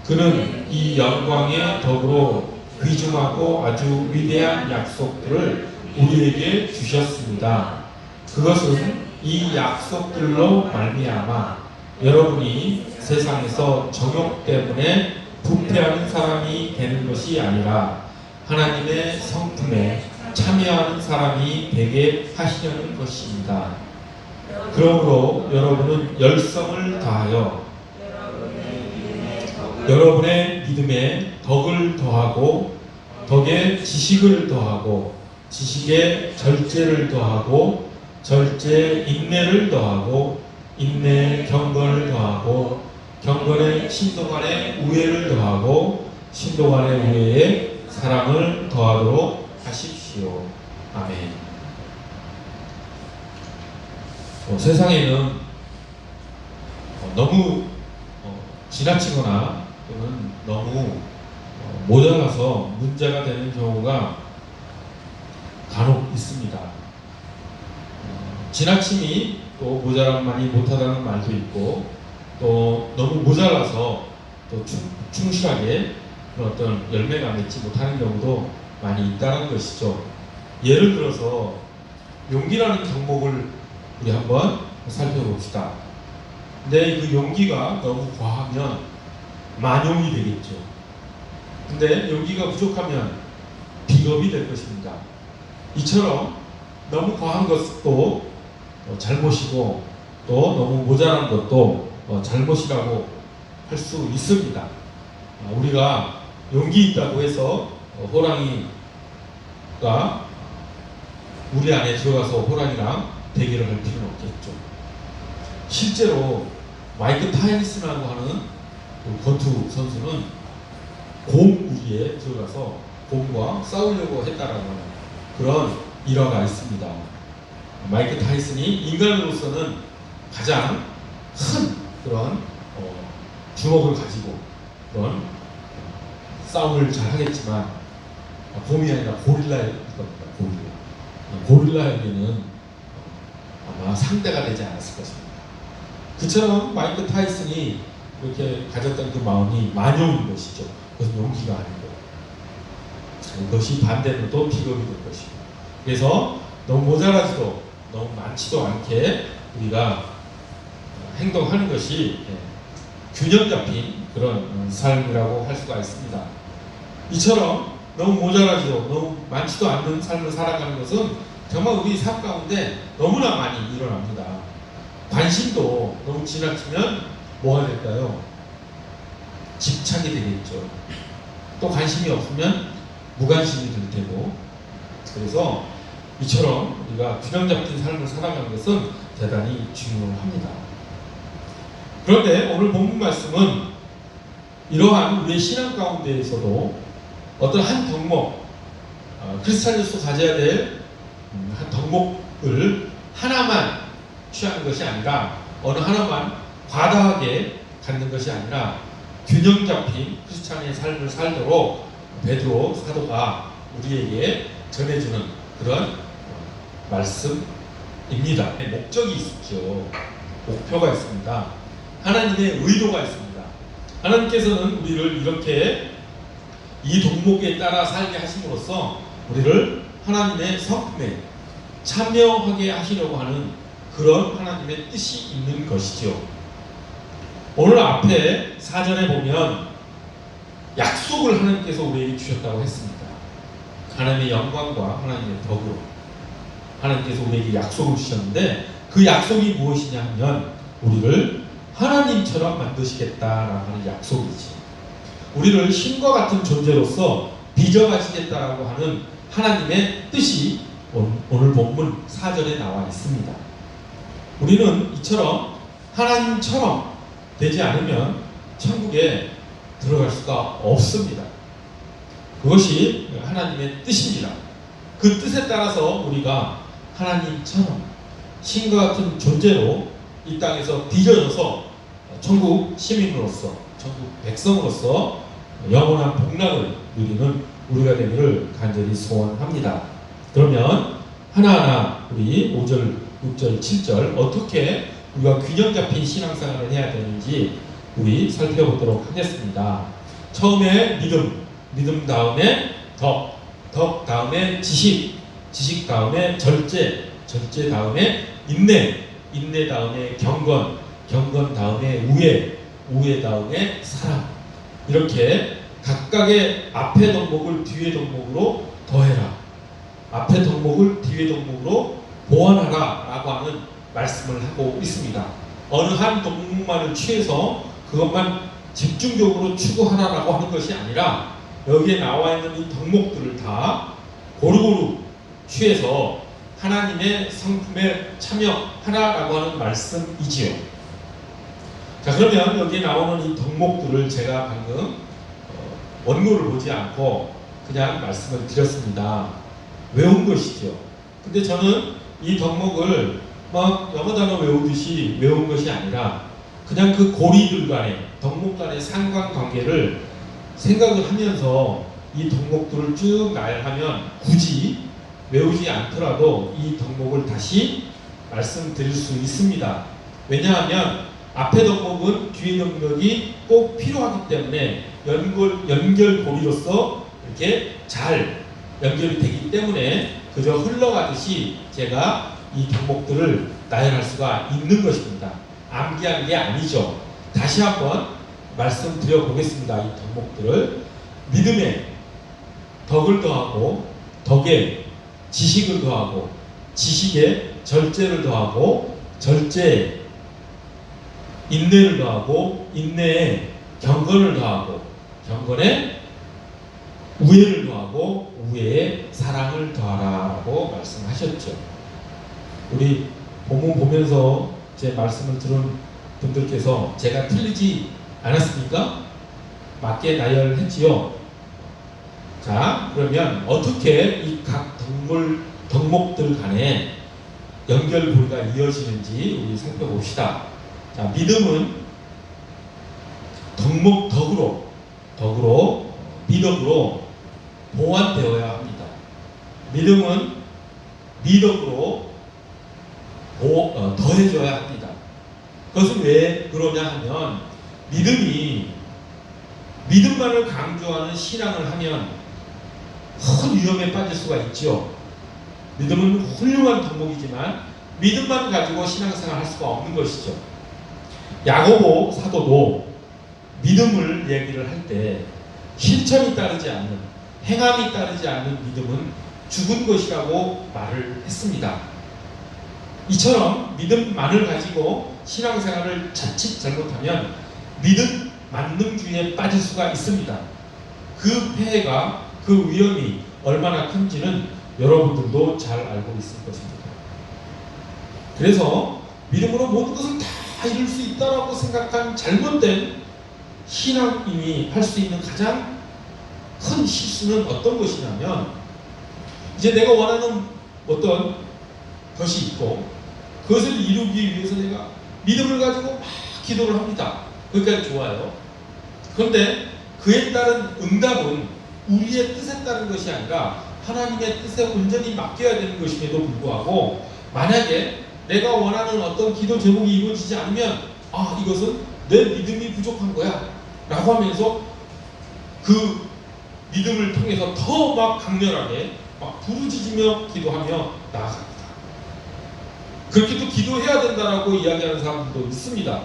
그는 이 영광의 덕으로 귀중하고 아주 위대한 약속들을 우리에게 주셨습니다. 그것은 이 약속들로 말미암아 여러분이 세상에서 정욕 때문에 부패하는 사람이 되는 것이 아니라 하나님의 성품에 참여하는 사람이 되게 하시려는 것입니다. 그러므로 여러분은 열성을 다하여 여러분의 믿음에 덕을 더하고 덕에 지식을 더하고 지식에 절제를 더하고 절제에 인내를 더하고 인내에 경건을 더하고 경건에 신도 간의 우애를 더하고 신도 간의 우애에 사랑을 더하도록 하십시오. 아멘. 세상에는 너무 지나치거나 또는 너무 모자라서 문제가 되는 경우가 간혹 있습니다. 지나침이 또 모자람만이 못하다는 말도 있고 또 너무 모자라서 또 충실하게 그런 어떤 열매가 맺지 못하는 경우도 많이 있다는 것이죠. 예를 들어서 용기라는 경목을 우리 한번 살펴봅시다. 근데 그 용기가 너무 과하면 만용이 되겠죠. 근데 용기가 부족하면 비겁이 될 것입니다. 이처럼 너무 과한 것도 잘못이고 또 너무 모자란 것도 잘못이라고 할 수 있습니다. 우리가 용기 있다고 해서 호랑이가 우리 안에 들어가서 호랑이랑 대결을 할 필요는 없겠죠. 실제로 마이크 타이슨이라고 하는 권투 선수는 곰우리에 들어가서 곰과 싸우려고 했다라는 그런 일화가 있습니다. 마이크 타이슨이 인간으로서는 가장 큰 그런 주먹을 가지고 그런 싸움을 잘 하겠지만 곰이 아니라 고릴라일 겁니다. 고릴라에게는 아마 상대가 되지 않았을 것입니다. 그처럼 마이크 타이슨이 이렇게 가졌던 그 마음이 만용인 것이죠. 그것은 용기가 아니고 그것이 반대로 또 비겁이 될 것입니다. 그래서 너무 모자라지도 너무 많지도 않게 우리가 행동하는 것이 균형 잡힌 그런 삶이라고 할 수가 있습니다. 이처럼 너무 모자라지도 너무 많지도 않는 삶을 살아가는 것은 정말 우리 삶 가운데 너무나 많이 일어납니다. 관심도 너무 지나치면 뭐가 될까요? 집착이 되겠죠. 또 관심이 없으면 무관심이 될 테고, 그래서 이처럼 우리가 균형 잡힌 삶을 살아가는 것은 대단히 중요합니다. 그런데 오늘 본문 말씀은 이러한 우리의 신앙 가운데에서도 어떤 한 덕목, 크리스찬으로서 가져야 될 한 덕목을 하나만 취하는 것이 아니라 어느 하나만 과다하게 갖는 것이 아니라 균형 잡힌 크리스찬의 삶을 살도록 베드로 사도가 우리에게 전해주는 그런 말씀입니다. 목적이 있죠. 목표가 있습니다. 하나님의 의도가 있습니다. 하나님께서는 우리를 이렇게 이 덕목에 따라 살게 하심으로써 우리를 하나님의 성품에 참여하게 하시려고 하는 그런 하나님의 뜻이 있는 것이죠. 오늘 앞에 사전에 보면 약속을 하나님께서 우리에게 주셨다고 했습니다. 하나님의 영광과 하나님의 덕으로 하나님께서 우리에게 약속을 주셨는데 그 약속이 무엇이냐 하면 우리를 하나님처럼 만드시겠다라는 하는 약속이지. 우리를 신과 같은 존재로서 빚어가시겠다라고 하는 하나님의 뜻이 오늘 본문 4절에 나와 있습니다. 우리는 이처럼 하나님처럼 되지 않으면 천국에 들어갈 수가 없습니다. 그것이 하나님의 뜻입니다. 그 뜻에 따라서 우리가 하나님처럼 신과 같은 존재로 이 땅에서 빚어져서 천국 시민으로서 천국 백성으로서 영원한 복락을 누리는 우리가 되기를 간절히 소원합니다. 그러면 하나하나 우리 5절, 6절, 7절 어떻게 우리가 균형 잡힌 신앙생활을 해야 되는지 우리 살펴보도록 하겠습니다. 처음에 믿음 다음에 덕 다음에 지식 다음에 절제 다음에 인내 다음에 경건 다음에 우애 다음에 사랑. 이렇게 각각의 앞의 덕목을 뒤의 덕목으로 더해라. 앞의 덕목을 뒤의 덕목으로 보완하라 라고 하는 말씀을 하고 있습니다. 어느 한 덕목만을 취해서 그것만 집중적으로 추구하라라고 하는 것이 아니라 여기에 나와 있는 이 덕목들을 다 고루고루 취해서 하나님의 성품에 참여하라라고 하는 말씀이지요. 자, 그러면 여기에 나오는 이 덕목들을 제가 방금 원고를 보지 않고 그냥 말씀을 드렸습니다. 외운 것이죠. 근데 저는 이 덕목을 막 영어 단어 외우듯이 외운 것이 아니라 그냥 그 고리들 간의 덕목 간의 상관관계를 생각을 하면서 이 덕목들을 쭉 나열하면 굳이 외우지 않더라도 이 덕목을 다시 말씀드릴 수 있습니다. 왜냐하면 앞의 덕목은 뒤의 덕목이 꼭 필요하기 때문에 연결고리로서 이렇게 잘 연결이 되기 때문에 그저 흘러가듯이 제가 이 덕목들을 나열할 수가 있는 것입니다. 암기한 게 아니죠. 다시 한번 말씀드려 보겠습니다. 이 덕목들을 믿음에 덕을 더하고 덕에 지식을 더하고 지식에 절제를 더하고 절제에 인내를 더하고 인내에 경건을 더하고 경건에 우애를 더하고 우애에 사랑을 더하라고 말씀하셨죠. 우리 본문 보면서 제 말씀을 들은 분들께서 제가 틀리지 않았습니까? 맞게 나열했지요. 자, 그러면 어떻게 이 각 덕목들 간에 연결고리가 이어지는지 우리 살펴봅시다. 자, 믿음은 미덕으로 보완되어야 합니다. 믿음은 미덕으로 더해져야 합니다. 그것은 왜 그러냐 하면 믿음만을 강조하는 신앙을 하면 큰 위험에 빠질 수가 있죠. 믿음은 훌륭한 덕목이지만 믿음만 가지고 신앙생활 할 수가 없는 것이죠. 야고보 사도도 믿음을 얘기를 할 때 실천이 따르지 않는, 행함이 따르지 않는 믿음은 죽은 것이라고 말을 했습니다. 이처럼 믿음만을 가지고 신앙생활을 자칫 잘못하면 믿음 만능주의에 빠질 수가 있습니다. 그 폐해가, 그 위험이 얼마나 큰지는 여러분들도 잘 알고 있을 것입니다. 그래서 믿음으로 모든 것을 다 이룰 수 있다라고 생각한 잘못된 신앙인이 할 수 있는 가장 큰 실수는 어떤 것이냐면, 이제 내가 원하는 어떤 것이 있고 그것을 이루기 위해서 내가 믿음을 가지고 막 기도를 합니다. 그러니까 좋아요. 그런데 그에 따른 응답은 우리의 뜻에 따른 것이 아니라 하나님의 뜻에 온전히 맡겨야 되는 것임에도 불구하고, 만약에 내가 원하는 어떤 기도 제목이 이루어지지 않으면 이것은 내 믿음이 부족한 거야 라고 하면서 그 믿음을 통해서 더 막 강렬하게 막 부르짖으며 기도하며 나아갑니다. 그렇게 또 기도해야 된다라고 이야기하는 사람들도 있습니다.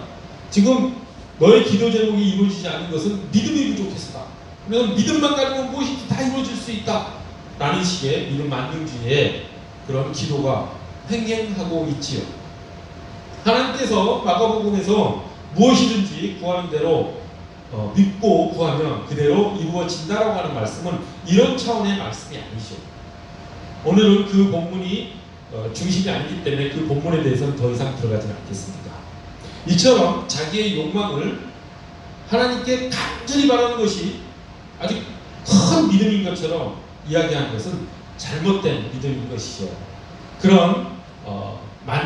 지금 너의 기도 제목이 이루어지지 않은 것은 믿음이 부족해서다. 그러면 믿음만 가지고 무엇이든 다 이루어질 수 있다 라는 식의 믿음 만능주의의 그런 기도가 횡행하고 있지요. 하나님께서 마가복음에서 무엇이든지 구하는 대로 믿고 구하면 그대로 이루어진다라고 하는 말씀은 이런 차원의 말씀이 아니죠. 오늘은 그 본문이 중심이 아니기 때문에 그 본문에 대해서는 더 이상 들어가지는 않겠습니다. 이처럼 자기의 욕망을 하나님께 간절히 바라는 것이 아주 큰 믿음인 것처럼 이야기하는 것은 잘못된 믿음인 것이죠. 그런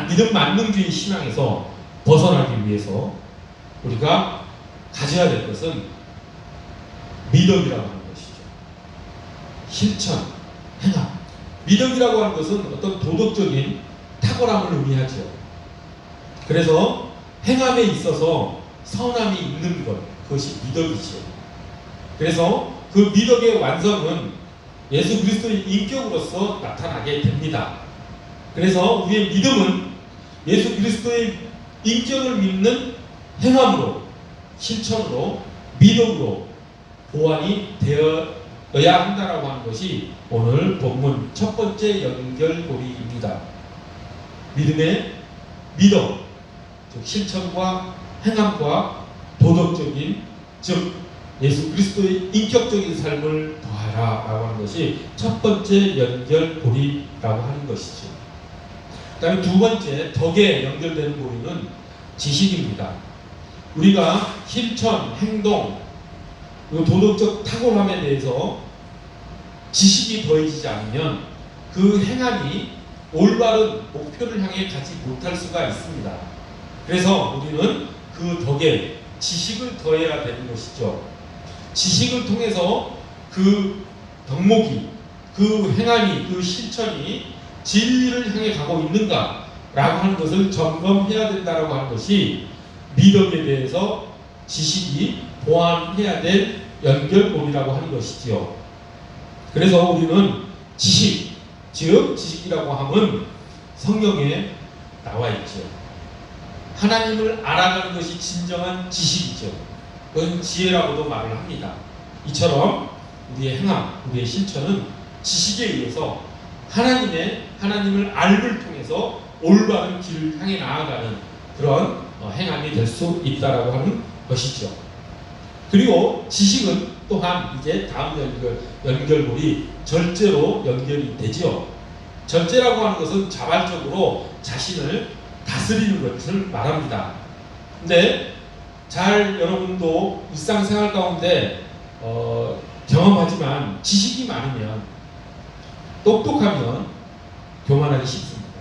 믿음 만능주의 신앙에서 벗어나기 위해서 우리가 가져야 될 것은 미덕이라고 하는 것이죠. 실천, 행함. 미덕이라고 하는 것은 어떤 도덕적인 탁월함을 의미하죠. 그래서 행함에 있어서 선함이 있는 것, 그것이 미덕이죠. 그래서 그 미덕의 완성은 예수 그리스도의 인격으로서 나타나게 됩니다. 그래서 우리의 믿음은 예수 그리스도의 인격을 믿는 행함으로, 실천으로, 미덕으로 보완이 되어야 한다라고 하는 것이 오늘 본문 첫 번째 연결고리입니다. 믿음의 미덕, 즉 실천과 행함과 도덕적인, 즉 예수 그리스도의 인격적인 삶을 더하라 라고 하는 것이 첫 번째 연결고리라고 하는 것이죠. 그 다음에 두 번째 덕에 연결되는 고리는 지식입니다. 우리가 실천, 행동, 그리고 도덕적 탁월함에 대해서 지식이 더해지지 않으면 그 행함이 올바른 목표를 향해 가지 못할 수가 있습니다. 그래서 우리는 그 덕에 지식을 더해야 되는 것이죠. 지식을 통해서 그 덕목이, 그 행함이, 그 실천이 진리를 향해 가고 있는가 라고 하는 것을 점검해야 된다고 하는 것이 미덕에 대해서 지식이 보완해야 될 연결고리라고 하는 것이지요. 그래서 우리는 지식, 즉 지식이라고 하면 성경에 나와 있죠. 하나님을 알아가는 것이 진정한 지식이죠. 그건 지혜라고도 말을 합니다. 이처럼 우리의 행함, 우리의 실천은 지식에 의해서 하나님을 알을 통해서 올바른 길을 향해 나아가는 그런 행함이 될 수 있다라고 하는 것이죠. 그리고 지식은 또한 이제 다음 연결고리 절제로 연결이 되지요. 절제라고 하는 것은 자발적으로 자신을 다스리는 것을 말합니다. 근데 잘 여러분도 일상생활 가운데 경험하지만 지식이 많으면, 똑똑하면 교만하기 쉽습니다.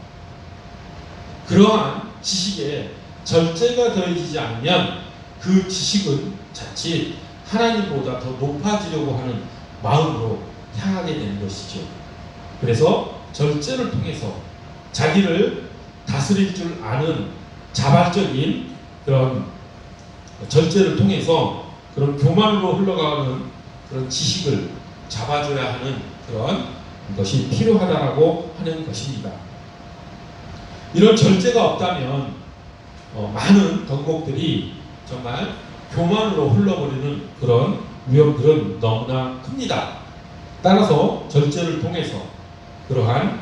그러한 지식에 절제가 더해지지 않으면 그 지식은 자칫 하나님보다 더 높아지려고 하는 마음으로 향하게 되는 것이죠. 그래서 절제를 통해서 자기를 다스릴 줄 아는 자발적인 그런 절제를 통해서 그런 교만으로 흘러가는 그런 지식을 잡아줘야 하는 그런 것이 필요하다라고 하는 것입니다. 이런 절제가 없다면 많은 덕목들이 정말 교만으로 흘러버리는 그런 위험들은 너무나 큽니다. 따라서 절제를 통해서 그러한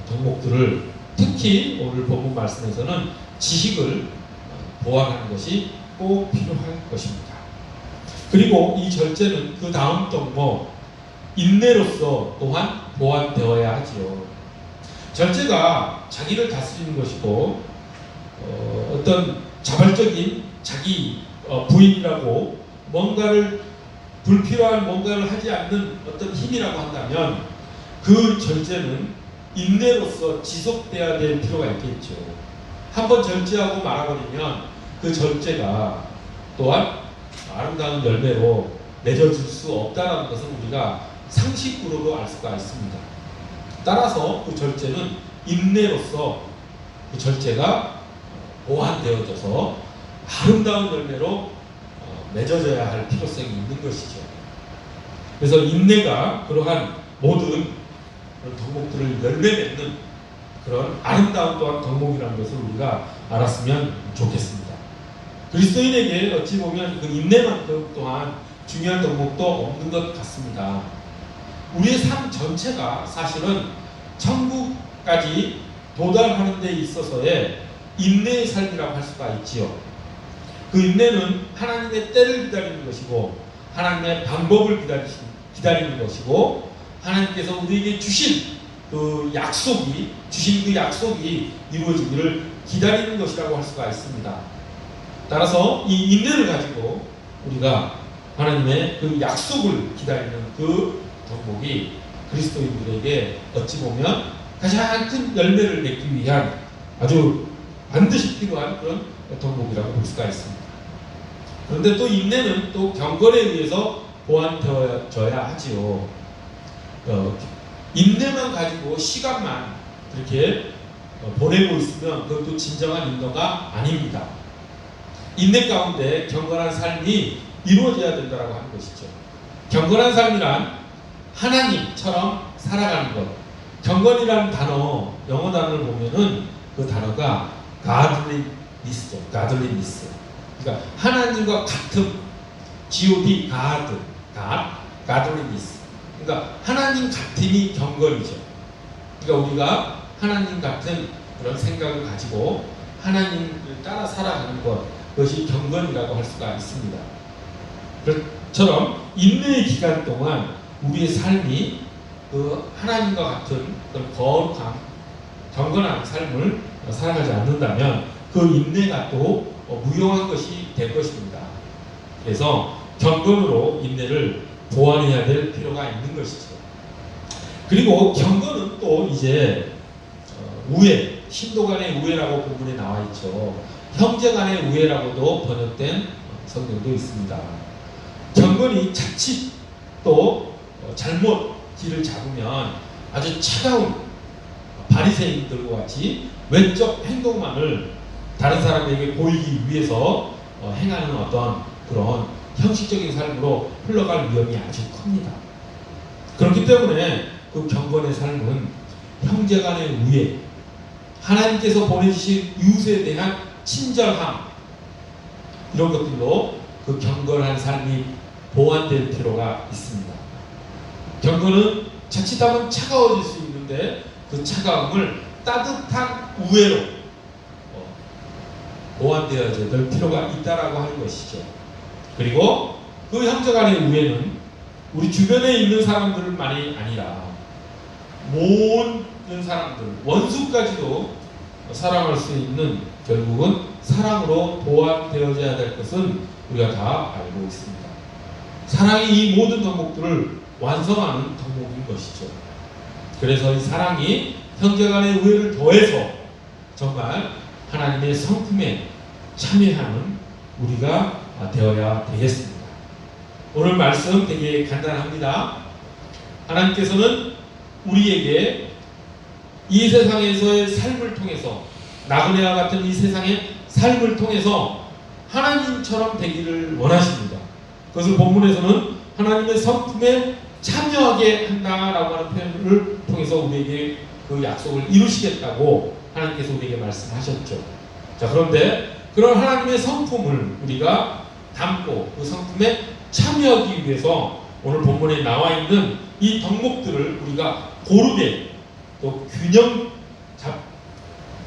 덕목들을, 특히 오늘 본문 말씀에서는 지식을 보완하는 것이 꼭 필요할 것입니다. 그리고 이 절제는 그 다음 덕목 인내로서 또한 보완되어야 하지요. 절제가 자기를 다스리는 것이고 어떤 자발적인 자기 부인이라고 불필요한 뭔가를 하지 않는 어떤 힘이라고 한다면 그 절제는 인내로서 지속돼야 될 필요가 있겠죠. 한번 절제하고 말아버리면 그 절제가 또한 아름다운 열매로 맺어질 수 없다는 것은 우리가 상식으로도 알 수가 있습니다. 따라서 그 절제는 인내로서 그 절제가 보완되어져서 아름다운 열매로 맺어져야 할 필요성이 있는 것이죠. 그래서 인내가 그러한 모든 덕목들을 열매 맺는 그런 아름다운 또한 덕목이라는 것을 우리가 알았으면 좋겠습니다. 그리스도인에게 어찌 보면 그 인내만큼 또한 중요한 덕목도 없는 것 같습니다. 우리의 삶 전체가 사실은 천국까지 도달하는 데 있어서의 인내의 삶이라고 할 수가 있지요. 그 인내는 하나님의 때를 기다리는 것이고 하나님의 방법을 기다리는 것이고 하나님께서 우리에게 주신 그 약속이 이루어지기를 기다리는 것이라고 할 수가 있습니다. 따라서 이 인내를 가지고 우리가 하나님의 그 약속을 기다리는 그 덕목이 그리스도인들에게 어찌 보면 가장 큰 열매를 맺기 위한 아주 반드시 필요한 그런 덕목이라고 볼 수가 있습니다. 그런데 또 인내는 또 경건에 의해서 보완되어져야 하지요. 인내만 가지고 시간만 그렇게 보내고 있으면 그것도 진정한 인도가 아닙니다. 인내 가운데 경건한 삶이 이루어져야 된다고 하는 것이죠. 경건한 삶이란 하나님처럼 살아가는 것. 경건이라는 단어, 영어 단어를 보면은 그 단어가 godliness죠. godliness. 그러니까 하나님과 같은 G-O-D, godliness. 그러니까 하나님 같음이 경건이죠. 그러니까 우리가 하나님 같은 그런 생각을 가지고 하나님을 따라 살아가는 것, 그것이 경건이라고 할 수가 있습니다. 그처럼 인내의 기간 동안 우리의 삶이 그 하나님과 같은 그런 거룩한 경건한 삶을 살아가지 않는다면 그 인내가 또 무용한 것이 될 것입니다. 그래서 경건으로 인내를 보완해야 될 필요가 있는 것이죠. 그리고 경건은 또 이제 우애, 신도 간의 우애라고 본문에 나와 있죠. 형제 간의 우애라고도 번역된 성경도 있습니다. 경건이 자칫 또 잘못 길을 잡으면 아주 차가운 바리새인들과 같이 외적 행동만을 다른 사람에게 보이기 위해서 행하는 어떤 그런 형식적인 삶으로 흘러갈 위험이 아주 큽니다. 그렇기 때문에 그 경건의 삶은 형제 간의 우애, 하나님께서 보내주신 이웃에 대한 친절함, 이런 것들로 그 경건한 삶이 보완될 필요가 있습니다. 경건은 자칫하면 차가워질 수 있는데 그 차가움을 따뜻한 우애로 보완되어야 될 필요가 있다라고 하는 것이죠. 그리고 그 형제 간의 우애는 우리 주변에 있는 사람들만이 아니라 모든 사람들, 원수까지도 사랑할 수 있는, 결국은 사랑으로 보완되어야 될 것은 우리가 다 알고 있습니다. 사랑이 이 모든 덕목들을 완성하는 덕목인 것이죠. 그래서 이 사랑이 형제 간의 우애를 더해서 정말 하나님의 성품에 참여하는 우리가 되어야 되겠습니다. 오늘 말씀 되게 간단합니다. 하나님께서는 우리에게 이 세상에서의 삶을 통해서, 나그네와 같은 이 세상의 삶을 통해서 하나님처럼 되기를 원하십니다. 그것을 본문에서는 하나님의 성품에 참여하게 한다라고 하는 표현을 통해서 우리에게 그 약속을 이루시겠다고 하나님께서 우리에게 말씀하셨죠. 자, 그런데 그런 하나님의 성품을 우리가 담고 그 성품에 참여하기 위해서 오늘 본문에 나와 있는 이 덕목들을 우리가 고르게 또 균형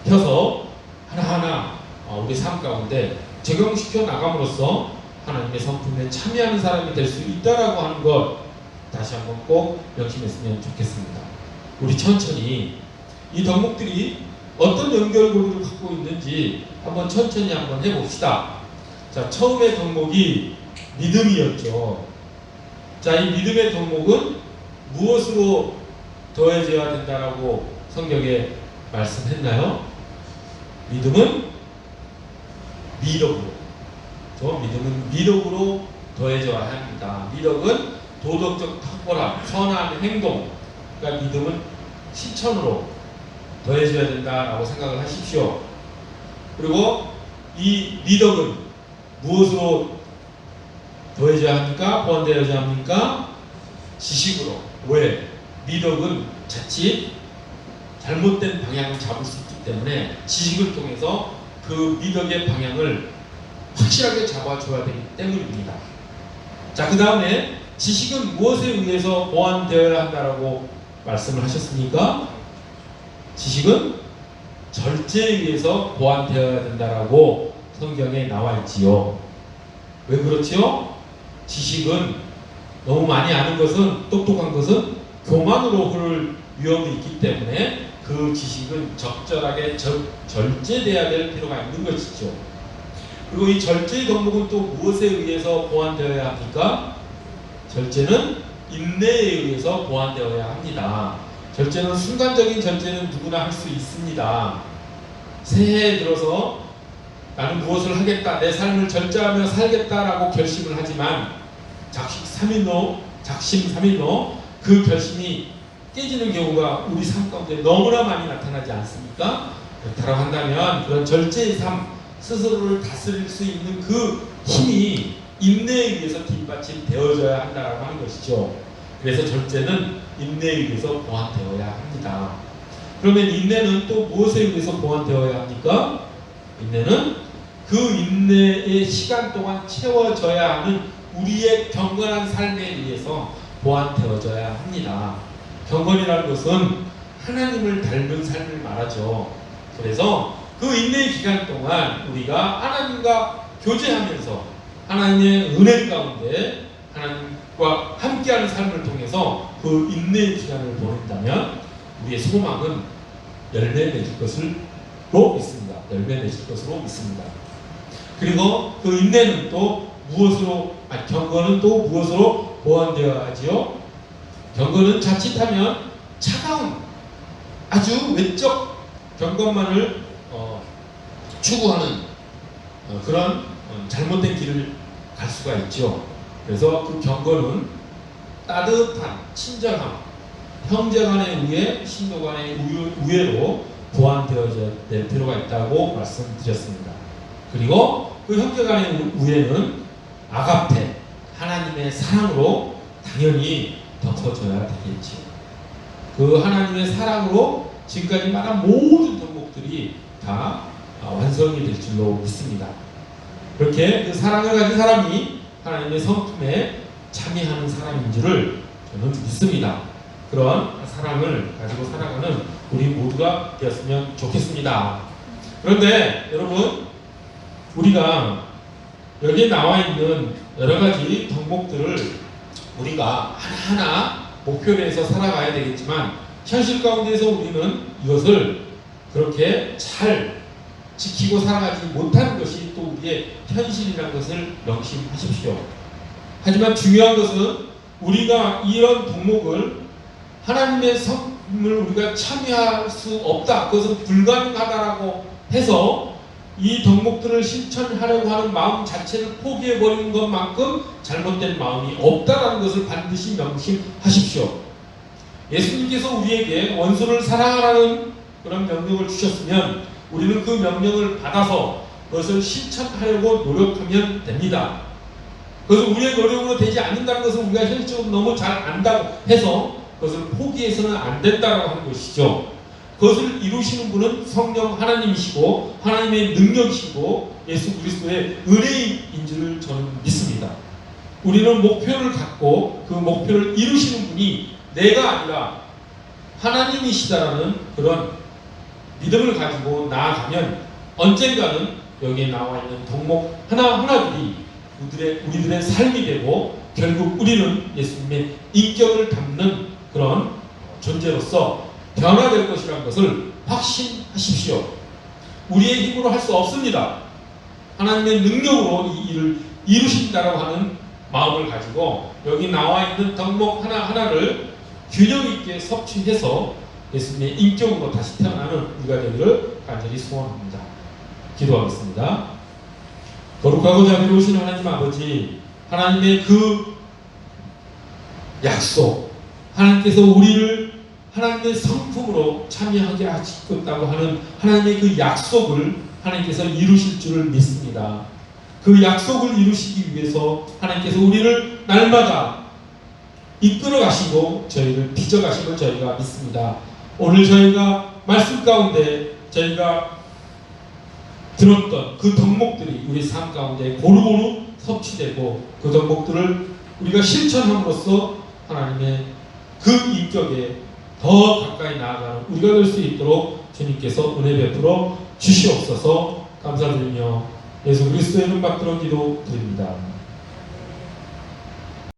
잡혀서 하나하나 우리 삶 가운데 적용시켜 나감으로써 하나님의 성품에 참여하는 사람이 될 수 있다라고 하는 것, 다시 한번 꼭 명심했으면 좋겠습니다. 우리 천천히 이 덕목들이 어떤 연결고리를 갖고 있는지 천천히 한번 해봅시다. 자, 처음의 덕목이 믿음이었죠. 자, 이 믿음의 덕목은 무엇으로 더해져야 된다라고 성경에 말씀했나요? 믿음은 미덕으로. 믿음은 미덕으로 더해져야 합니다. 미덕은 도덕적 탁월함, 선한 행동. 그러니까 믿음은 실천으로 더해져야 된다라고 생각을 하십시오. 그리고 이 미덕은 무엇으로 더해져야 합니까? 보완되어야 합니까? 지식으로. 왜? 미덕은 자칫 잘못된 방향을 잡을 수 있기 때문에 지식을 통해서 그 미덕의 방향을 확실하게 잡아줘야 되기 때문입니다. 자, 그 다음에 지식은 무엇에 의해서 보완되어야 한다라고 말씀을 하셨습니까? 지식은 절제에 의해서 보완되어야 된다라고 성경에 나와 있지요. 왜 그렇지요? 지식은 너무 많이 아는 것은, 똑똑한 것은 교만으로 흐를 위험이 있기 때문에 그 지식은 적절하게 절제돼야 될 필요가 있는 것이죠. 그리고 이 절제의 덕목은 또 무엇에 의해서 보완되어야 합니까? 절제는 인내에 의해서 보완되어야 합니다. 절제는 순간적인 절제는 누구나 할 수 있습니다. 새해에 들어서 나는 무엇을 하겠다, 내 삶을 절제하며 살겠다라고 결심을 하지만 작심삼일로 그 결심이 깨지는 경우가 우리 삶 가운데 너무나 많이 나타나지 않습니까? 그렇다고 한다면 그런 절제의 삶 스스로를 다스릴 수 있는 그 힘이 인내에 의해서 뒷받침되어져야 한다라고 하는 것이죠. 그래서 절제는 인내에 의해서 보완되어야 합니다. 그러면 인내는 또 무엇에 의해서 보완되어야 합니까? 인내는 그 인내의 시간 동안 채워져야 하는 우리의 경건한 삶에 의해서 보완되어져야 합니다. 경건이라는 것은 하나님을 닮은 삶을 말하죠. 그래서 그 인내의 기간 동안 우리가 하나님과 교제하면서 하나님의 은혜 가운데 하나님과 함께하는 삶을 통해서 그 인내의 기간을 보낸다면 우리의 소망은 열매 맺을 것으로 믿습니다. 열매 맺을 것으로 믿습니다. 그리고 그 인내는 또 무엇으로, 경건은 또 무엇으로 보완되어야 하지요? 경건은 자칫하면 차가운 아주 외적 경건만을 추구하는 그런 잘못된 길을 갈 수가 있죠. 그래서 그 경건은 따뜻한 친절함, 형제 간의 우애, 신도 간의 우애로 보완되어져야 될 필요가 있다고 말씀드렸습니다. 그리고 그 형제 간의 우애는 아가페, 하나님의 사랑으로 당연히 덮어져야 되겠죠. 그 하나님의 사랑으로 지금까지 말한 모든 덕목들이 다 완성이 될 줄로 믿습니다. 그렇게 그 사랑을 가진 사람이 하나님의 성품에 참여하는 사람인 줄을 저는 믿습니다. 그런 사랑을 가지고 살아가는 우리 모두가 되었으면 좋겠습니다. 그런데 여러분, 우리가 여기에 나와 있는 여러 가지 덕목들을 우리가 하나하나 목표를 해서 살아가야 되겠지만 현실 가운데서 우리는 이것을 그렇게 잘 지키고 살아가지 못하는 것이 또 우리의 현실이라는 것을 명심하십시오. 하지만 중요한 것은 우리가 이런 덕목을 하나님의 성품을 우리가 참여할 수 없다, 그것은 불가능하다라고 해서 이 덕목들을 실천하려고 하는 마음 자체를 포기해버리는 것만큼 잘못된 마음이 없다라는 것을 반드시 명심하십시오. 예수님께서 우리에게 원수를 사랑하라는 그런 명령을 주셨으면 우리는 그 명령을 받아서 그것을 실천하려고 노력하면 됩니다. 그것은 우리의 노력으로 되지 않는다는 것을 우리가 현실적으로 너무 잘 안다고 해서 그것을 포기해서는 안 된다고 하는 것이죠. 그것을 이루시는 분은 성령 하나님이시고 하나님의 능력이시고 예수 그리스도의 은혜인 줄을 저는 믿습니다. 우리는 목표를 갖고 그 목표를 이루시는 분이 내가 아니라 하나님이시다라는 그런 믿음을 가지고 나아가면 언젠가는 여기에 나와 있는 덕목 하나하나들이 우리들의 삶이 되고 결국 우리는 예수님의 인격을 담는 그런 존재로서 변화될 것이라는 것을 확신하십시오. 우리의 힘으로 할 수 없습니다. 하나님의 능력으로 이 일을 이루신다라고 하는 마음을 가지고 여기 나와 있는 덕목 하나하나를 균형 있게 섭취해서 예수님의 인격으로 다시 태어나는 우리가 되기를 간절히 소원합니다. 기도하겠습니다. 거룩하고 자비로우신 하나님 아버지, 하나님의 그 약속, 하나님께서 우리를 하나님의 성품으로 참여하게 하시겠다고 하는 하나님의 그 약속을 하나님께서 이루실 줄을 믿습니다. 그 약속을 이루시기 위해서 하나님께서 우리를 날마다 이끌어 가시고 저희를 빚어 가심을 저희가 믿습니다. 오늘 저희가 말씀 가운데 저희가 들었던 그 덕목들이 우리 삶 가운데 고루고루 섭취되고 그 덕목들을 우리가 실천함으로써 하나님의 그 인격에 더 가까이 나아가는 우리가 될 수 있도록 주님께서 은혜 베풀어 주시옵소서. 감사드리며 예수 그리스도의 이름 받들어 기도드립니다.